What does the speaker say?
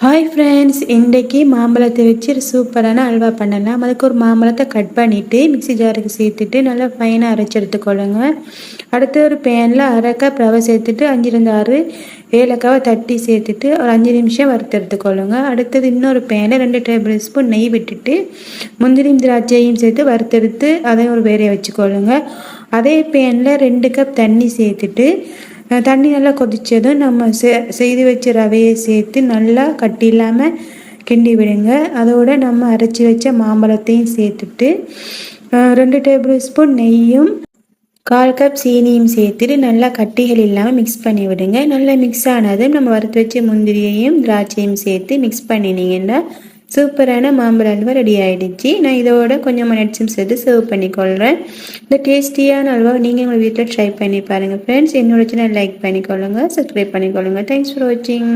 Hi friends, இன்றைக்கி மாம்பழத்தை வச்சு ஒரு சூப்பரான அல்வா பண்ணலாம். அதுக்கு ஒரு மாம்பழத்தை கட் பண்ணிவிட்டு மிக்ஸி ஜாருக்கு சேர்த்துட்டு நல்லா ஃபைனாக அரைச்சி எடுத்துக்கொள்ளுங்க. அடுத்து ஒரு பேனில் 1/2 கப் ரவை சேர்த்துட்டு 5-6 ஏலக்காவை தட்டி சேர்த்துட்டு ஒரு 5 நிமிஷம் வறுத்து எடுத்துக்கொள்ளுங்க. அடுத்தது இன்னொரு பேனில் 2 டேபிள் ஸ்பூன் நெய் விட்டுட்டு முந்திரியும் திராட்சையும் சேர்த்து வறுத்தெடுத்து அதையும் ஒரு வேறையை வச்சுக்கொள்ளுங்க. அதே பேனில் 2 கப் தண்ணி சேர்த்துட்டு தண்ணி நல்லா கொதித்ததும் நம்ம செய்து வச்ச ரவையை சேர்த்து நல்லா கட்டி இல்லாமல் கிண்டி விடுங்க. அதோடு நம்ம அரைச்சி வச்ச மாம்பழத்தையும் சேர்த்துட்டு 2 டேபிள் ஸ்பூன் நெய்யும் 1/4 கப் சீனியும் சேர்த்துட்டு நல்லா கட்டிகள் இல்லாமல் மிக்ஸ் பண்ணி விடுங்க. நல்லா மிக்ஸ் ஆனதும் நம்ம வறுத்து வச்ச முந்திரியையும் திராட்சையும் சேர்த்து மிக்ஸ் பண்ணினீங்கன்னா சூப்பரான மாம்பழ அல்வா ரெடி ஆகிடுச்சு. நான் இதோட கொஞ்சம் நட்ஸும் சேர்த்து சர்வ் பண்ணிக்கொள்கிறேன். இந்த டேஸ்டியான அல்வா நீங்கள் உங்கள் வீட்டில் ட்ரை பண்ணி பாருங்கள் ஃப்ரெண்ட்ஸ். என்னோட சேனல் லைக் பண்ணிக்கொள்ளுங்கள், சப்ஸ்கிரைப் பண்ணிக்கொள்ளுங்கள். தேங்க்ஸ் ஃபார் வாட்சிங்.